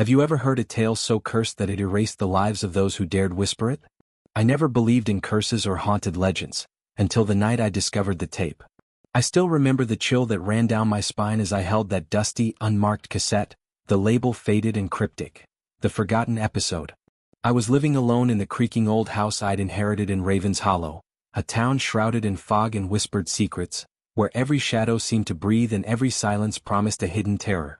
Have you ever heard a tale so cursed that it erased the lives of those who dared whisper it? I never believed in curses or haunted legends, until the night I discovered the tape. I still remember the chill that ran down my spine as I held that dusty, unmarked cassette, the label faded and cryptic. The forgotten episode. I was living alone in the creaking old house I'd inherited in Ravens Hollow, a town shrouded in fog and whispered secrets, where every shadow seemed to breathe and every silence promised a hidden terror.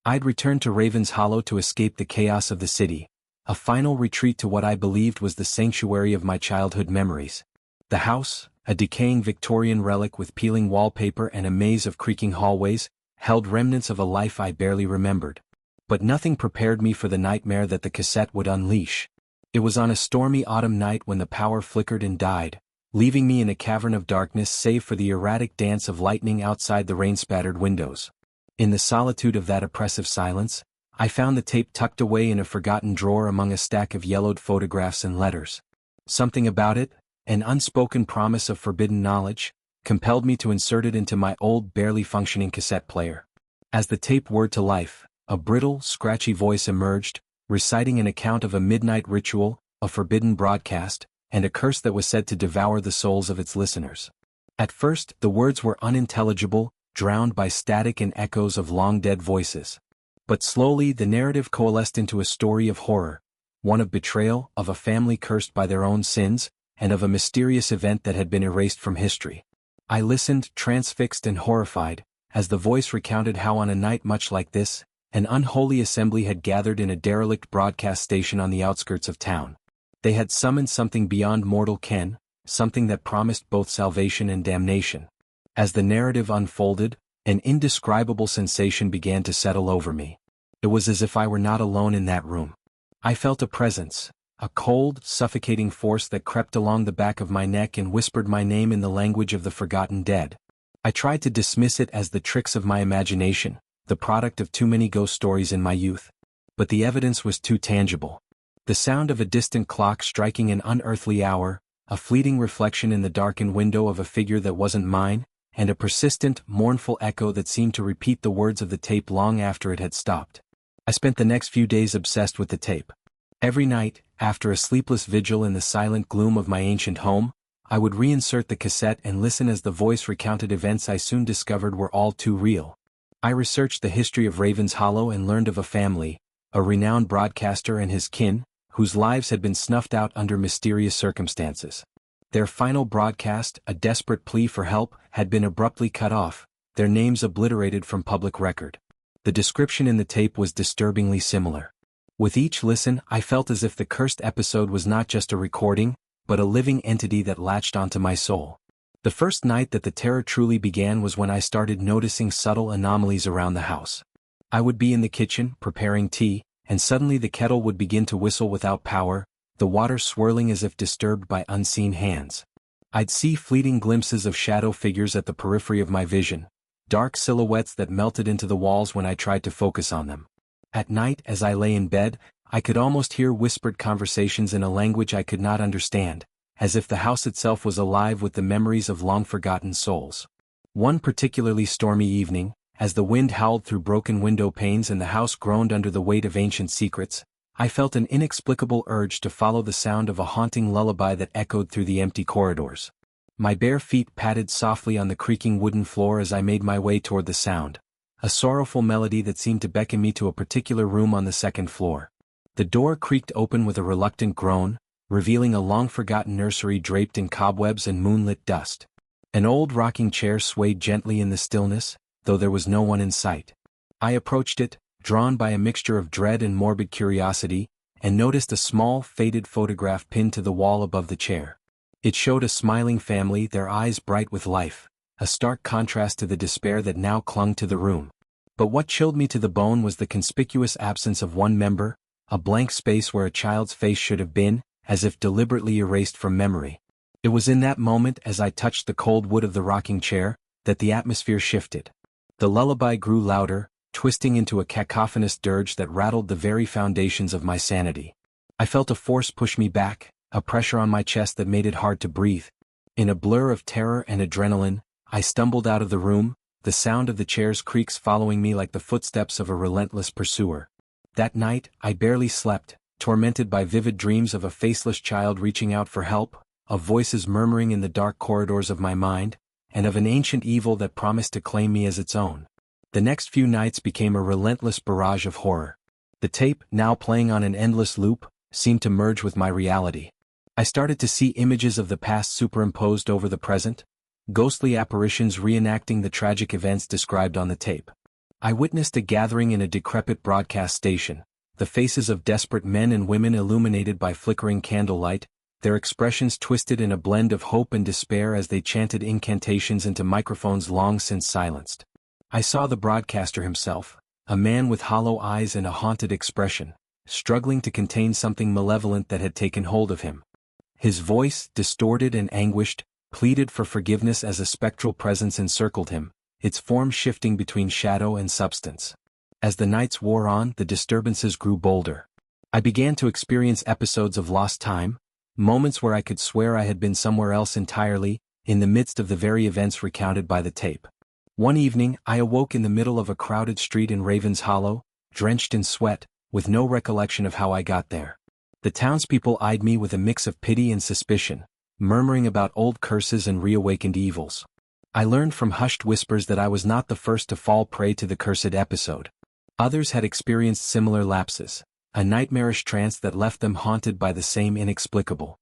I'd returned to Ravens Hollow to escape the chaos of the city, a final retreat to what I believed was the sanctuary of my childhood memories. The house, a decaying Victorian relic with peeling wallpaper and a maze of creaking hallways, held remnants of a life I barely remembered. But nothing prepared me for the nightmare that the cassette would unleash. It was on a stormy autumn night when the power flickered and died, leaving me in a cavern of darkness save for the erratic dance of lightning outside the rain-spattered windows. In the solitude of that oppressive silence, I found the tape tucked away in a forgotten drawer among a stack of yellowed photographs and letters. Something about it, an unspoken promise of forbidden knowledge, compelled me to insert it into my old barely functioning cassette player. As the tape whirred to life, a brittle, scratchy voice emerged, reciting an account of a midnight ritual, a forbidden broadcast, and a curse that was said to devour the souls of its listeners. At first, the words were unintelligible, drowned by static and echoes of long-dead voices. But slowly the narrative coalesced into a story of horror, one of betrayal, of a family cursed by their own sins, and of a mysterious event that had been erased from history. I listened, transfixed and horrified, as the voice recounted how on a night much like this, an unholy assembly had gathered in a derelict broadcast station on the outskirts of town. They had summoned something beyond mortal ken, something that promised both salvation and damnation. As the narrative unfolded, an indescribable sensation began to settle over me. It was as if I were not alone in that room. I felt a presence, a cold, suffocating force that crept along the back of my neck and whispered my name in the language of the forgotten dead. I tried to dismiss it as the tricks of my imagination, the product of too many ghost stories in my youth. But the evidence was too tangible. The sound of a distant clock striking an unearthly hour, a fleeting reflection in the darkened window of a figure that wasn't mine, and a persistent, mournful echo that seemed to repeat the words of the tape long after it had stopped. I spent the next few days obsessed with the tape. Every night, after a sleepless vigil in the silent gloom of my ancient home, I would reinsert the cassette and listen as the voice recounted events I soon discovered were all too real. I researched the history of Ravens Hollow and learned of a family, a renowned broadcaster and his kin, whose lives had been snuffed out under mysterious circumstances. Their final broadcast, a desperate plea for help, had been abruptly cut off, their names obliterated from public record. The description in the tape was disturbingly similar. With each listen, I felt as if the cursed episode was not just a recording, but a living entity that latched onto my soul. The first night that the terror truly began was when I started noticing subtle anomalies around the house. I would be in the kitchen, preparing tea, and suddenly the kettle would begin to whistle without power, the water swirling as if disturbed by unseen hands. I'd see fleeting glimpses of shadow figures at the periphery of my vision, dark silhouettes that melted into the walls when I tried to focus on them. At night, as I lay in bed, I could almost hear whispered conversations in a language I could not understand, as if the house itself was alive with the memories of long-forgotten souls. One particularly stormy evening, as the wind howled through broken window panes and the house groaned under the weight of ancient secrets, I felt an inexplicable urge to follow the sound of a haunting lullaby that echoed through the empty corridors. My bare feet patted softly on the creaking wooden floor as I made my way toward the sound, a sorrowful melody that seemed to beckon me to a particular room on the second floor. The door creaked open with a reluctant groan, revealing a long-forgotten nursery draped in cobwebs and moonlit dust. An old rocking chair swayed gently in the stillness, though there was no one in sight. I approached it, drawn by a mixture of dread and morbid curiosity, and noticed a small, faded photograph pinned to the wall above the chair. It showed a smiling family, their eyes bright with life, a stark contrast to the despair that now clung to the room. But what chilled me to the bone was the conspicuous absence of one member, a blank space where a child's face should have been, as if deliberately erased from memory. It was in that moment, as I touched the cold wood of the rocking chair, that the atmosphere shifted. The lullaby grew louder, twisting into a cacophonous dirge that rattled the very foundations of my sanity. I felt a force push me back, a pressure on my chest that made it hard to breathe. In a blur of terror and adrenaline, I stumbled out of the room, the sound of the chair's creaks following me like the footsteps of a relentless pursuer. That night, I barely slept, tormented by vivid dreams of a faceless child reaching out for help, of voices murmuring in the dark corridors of my mind, and of an ancient evil that promised to claim me as its own. The next few nights became a relentless barrage of horror. The tape, now playing on an endless loop, seemed to merge with my reality. I started to see images of the past superimposed over the present, ghostly apparitions reenacting the tragic events described on the tape. I witnessed a gathering in a decrepit broadcast station, the faces of desperate men and women illuminated by flickering candlelight, their expressions twisted in a blend of hope and despair as they chanted incantations into microphones long since silenced. I saw the broadcaster himself, a man with hollow eyes and a haunted expression, struggling to contain something malevolent that had taken hold of him. His voice, distorted and anguished, pleaded for forgiveness as a spectral presence encircled him, its form shifting between shadow and substance. As the nights wore on, the disturbances grew bolder. I began to experience episodes of lost time, moments where I could swear I had been somewhere else entirely, in the midst of the very events recounted by the tape. One evening, I awoke in the middle of a crowded street in Ravens Hollow, drenched in sweat, with no recollection of how I got there. The townspeople eyed me with a mix of pity and suspicion, murmuring about old curses and reawakened evils. I learned from hushed whispers that I was not the first to fall prey to the cursed episode. Others had experienced similar lapses, a nightmarish trance that left them haunted by the same inexplicable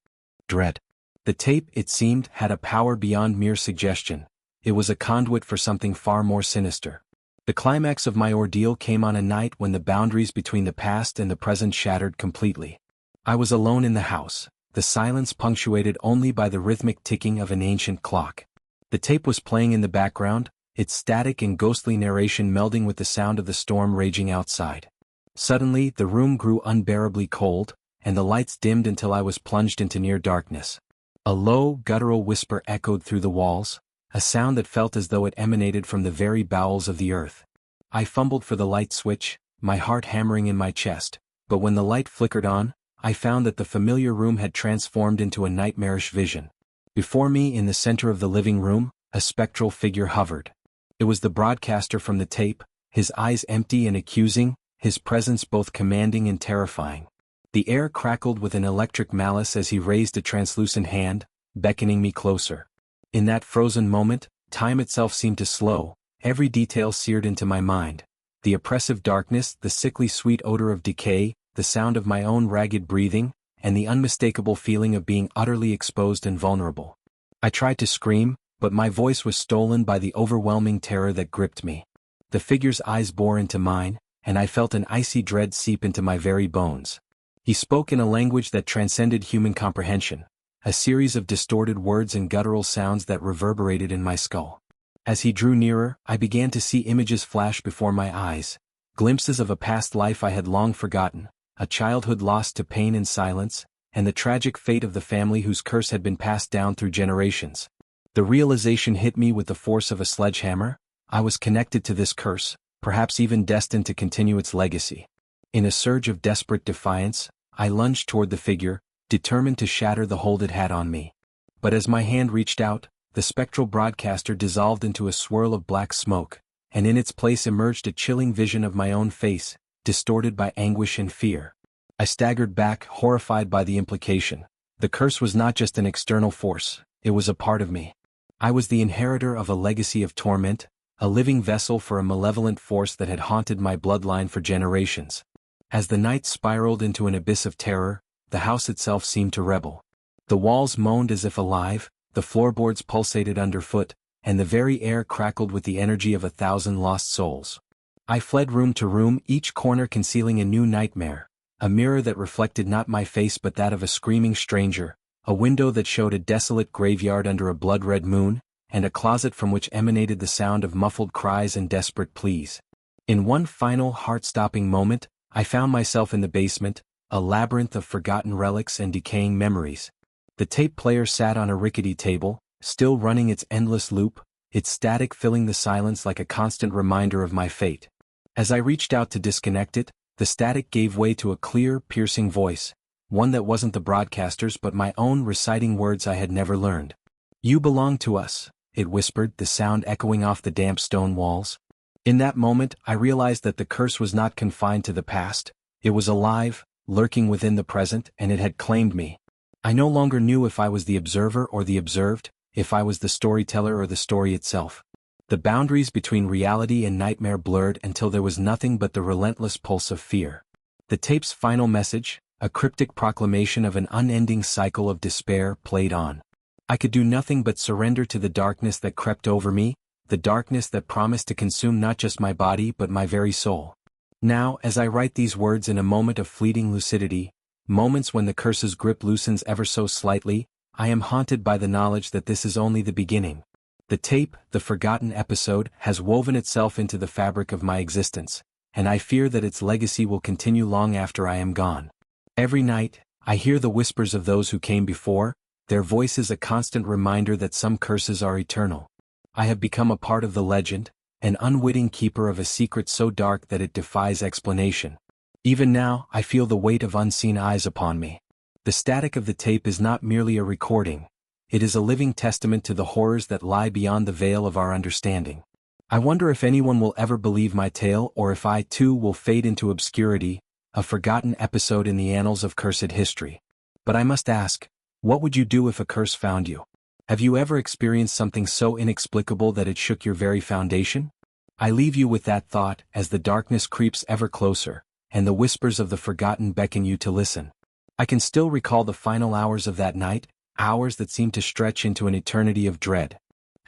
dread. The tape, it seemed, had a power beyond mere suggestion. It was a conduit for something far more sinister. The climax of my ordeal came on a night when the boundaries between the past and the present shattered completely. I was alone in the house, the silence punctuated only by the rhythmic ticking of an ancient clock. The tape was playing in the background, its static and ghostly narration melding with the sound of the storm raging outside. Suddenly, the room grew unbearably cold, and the lights dimmed until I was plunged into near darkness. A low, guttural whisper echoed through the walls, a sound that felt as though it emanated from the very bowels of the earth. I fumbled for the light switch, my heart hammering in my chest, but when the light flickered on, I found that the familiar room had transformed into a nightmarish vision. Before me, in the center of the living room, a spectral figure hovered. It was the broadcaster from the tape, his eyes empty and accusing, his presence both commanding and terrifying. The air crackled with an electric malice as he raised a translucent hand, beckoning me closer. In that frozen moment, time itself seemed to slow, every detail seared into my mind. The oppressive darkness, the sickly sweet odor of decay, the sound of my own ragged breathing, and the unmistakable feeling of being utterly exposed and vulnerable. I tried to scream, but my voice was stolen by the overwhelming terror that gripped me. The figure's eyes bore into mine, and I felt an icy dread seep into my very bones. He spoke in a language that transcended human comprehension, a series of distorted words and guttural sounds that reverberated in my skull. As he drew nearer, I began to see images flash before my eyes, glimpses of a past life I had long forgotten, a childhood lost to pain and silence, and the tragic fate of the family whose curse had been passed down through generations. The realization hit me with the force of a sledgehammer. I was connected to this curse, perhaps even destined to continue its legacy. In a surge of desperate defiance, I lunged toward the figure, determined to shatter the hold it had on me. But as my hand reached out, the spectral broadcaster dissolved into a swirl of black smoke, and in its place emerged a chilling vision of my own face, distorted by anguish and fear. I staggered back, horrified by the implication. The curse was not just an external force, it was a part of me. I was the inheritor of a legacy of torment, a living vessel for a malevolent force that had haunted my bloodline for generations. As the night spiraled into an abyss of terror, the house itself seemed to rebel. The walls moaned as if alive, the floorboards pulsated underfoot, and the very air crackled with the energy of 1,000 lost souls. I fled room to room, each corner concealing a new nightmare, a mirror that reflected not my face but that of a screaming stranger, a window that showed a desolate graveyard under a blood-red moon, and a closet from which emanated the sound of muffled cries and desperate pleas. In one final heart-stopping moment, I found myself in the basement, a labyrinth of forgotten relics and decaying memories. The tape player sat on a rickety table, still running its endless loop, its static filling the silence like a constant reminder of my fate. As I reached out to disconnect it, the static gave way to a clear, piercing voice, one that wasn't the broadcaster's but my own, reciting words I had never learned. "You belong to us," it whispered, the sound echoing off the damp stone walls. In that moment, I realized that the curse was not confined to the past, It was alive, lurking within the present, and it had claimed me. I no longer knew if I was the observer or the observed, if I was the storyteller or the story itself. The boundaries between reality and nightmare blurred until there was nothing but the relentless pulse of fear. The tape's final message, a cryptic proclamation of an unending cycle of despair, played on. I could do nothing but surrender to the darkness that crept over me, the darkness that promised to consume not just my body but my very soul. Now, as I write these words in a moment of fleeting lucidity, moments when the curse's grip loosens ever so slightly, I am haunted by the knowledge that this is only the beginning. The tape, the forgotten episode, has woven itself into the fabric of my existence, and I fear that its legacy will continue long after I am gone. Every night, I hear the whispers of those who came before, their voices a constant reminder that some curses are eternal. I have become a part of the legend, an unwitting keeper of a secret so dark that it defies explanation. Even now, I feel the weight of unseen eyes upon me. The static of the tape is not merely a recording. It is a living testament to the horrors that lie beyond the veil of our understanding. I wonder if anyone will ever believe my tale, or if I too will fade into obscurity, a forgotten episode in the annals of cursed history. But I must ask, what would you do if a curse found you? Have you ever experienced something so inexplicable that it shook your very foundation? I leave you with that thought as the darkness creeps ever closer, and the whispers of the forgotten beckon you to listen. I can still recall the final hours of that night, hours that seemed to stretch into an eternity of dread.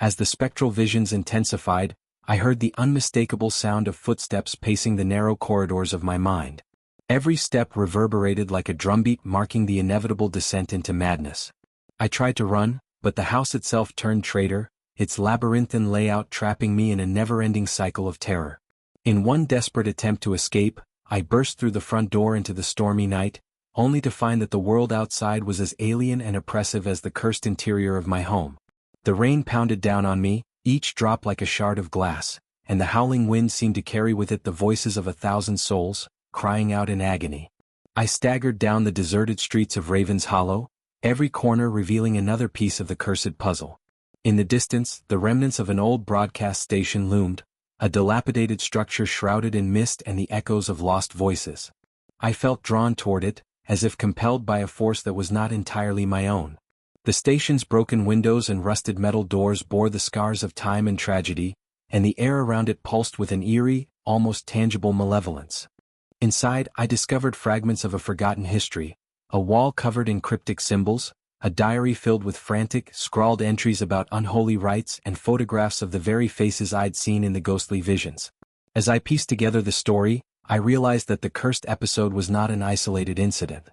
As the spectral visions intensified, I heard the unmistakable sound of footsteps pacing the narrow corridors of my mind. Every step reverberated like a drumbeat marking the inevitable descent into madness. I tried to run, but the house itself turned traitor, its labyrinthine layout trapping me in a never-ending cycle of terror. In one desperate attempt to escape, I burst through the front door into the stormy night, only to find that the world outside was as alien and oppressive as the cursed interior of my home. The rain pounded down on me, each drop like a shard of glass, and the howling wind seemed to carry with it the voices of 1,000 souls, crying out in agony. I staggered down the deserted streets of Raven's Hollow, every corner revealing another piece of the cursed puzzle. In the distance, the remnants of an old broadcast station loomed, a dilapidated structure shrouded in mist and the echoes of lost voices. I felt drawn toward it, as if compelled by a force that was not entirely my own. The station's broken windows and rusted metal doors bore the scars of time and tragedy, and the air around it pulsed with an eerie, almost tangible malevolence. Inside, I discovered fragments of a forgotten history, a wall covered in cryptic symbols, a diary filled with frantic, scrawled entries about unholy rites and photographs of the very faces I'd seen in the ghostly visions. As I pieced together the story, I realized that the cursed episode was not an isolated incident.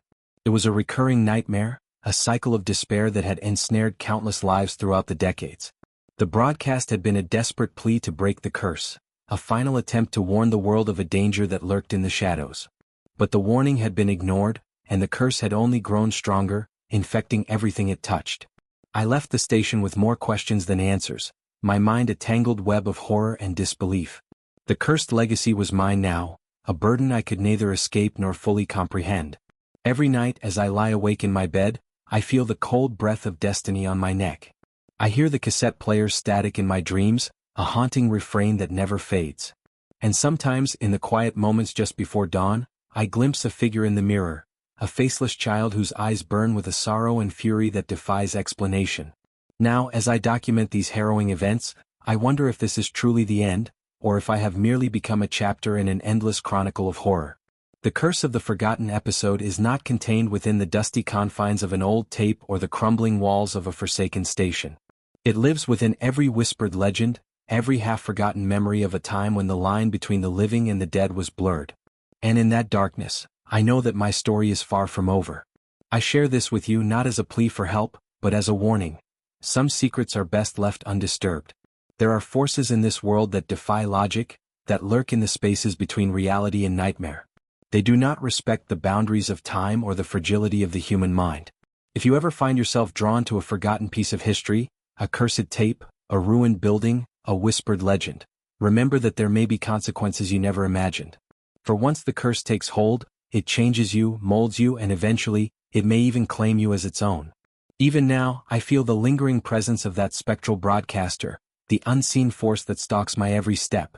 It was a recurring nightmare, a cycle of despair that had ensnared countless lives throughout the decades. The broadcast had been a desperate plea to break the curse, a final attempt to warn the world of a danger that lurked in the shadows. But the warning had been ignored, and the curse had only grown stronger, infecting everything it touched. I left the station with more questions than answers, my mind a tangled web of horror and disbelief. The cursed legacy was mine now, a burden I could neither escape nor fully comprehend. Every night as I lie awake in my bed, I feel the cold breath of destiny on my neck. I hear the cassette player's static in my dreams, a haunting refrain that never fades. And sometimes, in the quiet moments just before dawn, I glimpse a figure in the mirror, a faceless child whose eyes burn with a sorrow and fury that defies explanation. Now, as I document these harrowing events, I wonder if this is truly the end, or if I have merely become a chapter in an endless chronicle of horror. The curse of the forgotten episode is not contained within the dusty confines of an old tape or the crumbling walls of a forsaken station. It lives within every whispered legend, every half-forgotten memory of a time when the line between the living and the dead was blurred. And in that darkness, I know that my story is far from over. I share this with you not as a plea for help, but as a warning. Some secrets are best left undisturbed. There are forces in this world that defy logic, that lurk in the spaces between reality and nightmare. They do not respect the boundaries of time or the fragility of the human mind. If you ever find yourself drawn to a forgotten piece of history, a cursed tape, a ruined building, a whispered legend, remember that there may be consequences you never imagined. For once the curse takes hold, it changes you, molds you, and eventually, it may even claim you as its own. Even now, I feel the lingering presence of that spectral broadcaster, the unseen force that stalks my every step.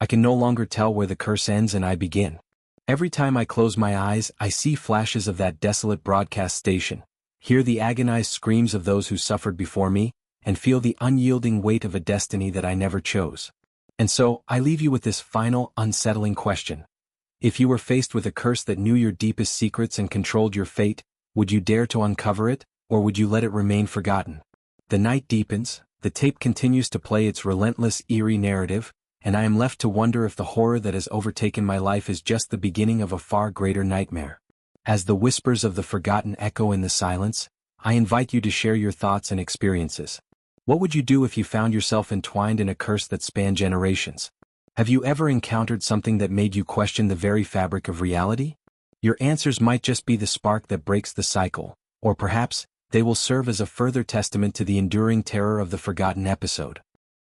I can no longer tell where the curse ends and I begin. Every time I close my eyes, I see flashes of that desolate broadcast station, hear the agonized screams of those who suffered before me, and feel the unyielding weight of a destiny that I never chose. And so, I leave you with this final, unsettling question. If you were faced with a curse that knew your deepest secrets and controlled your fate, would you dare to uncover it, or would you let it remain forgotten? The night deepens, the tape continues to play its relentless, eerie narrative, and I am left to wonder if the horror that has overtaken my life is just the beginning of a far greater nightmare. As the whispers of the forgotten echo in the silence, I invite you to share your thoughts and experiences. What would you do if you found yourself entwined in a curse that spanned generations? Have you ever encountered something that made you question the very fabric of reality? Your answers might just be the spark that breaks the cycle, or perhaps, they will serve as a further testament to the enduring terror of the forgotten episode.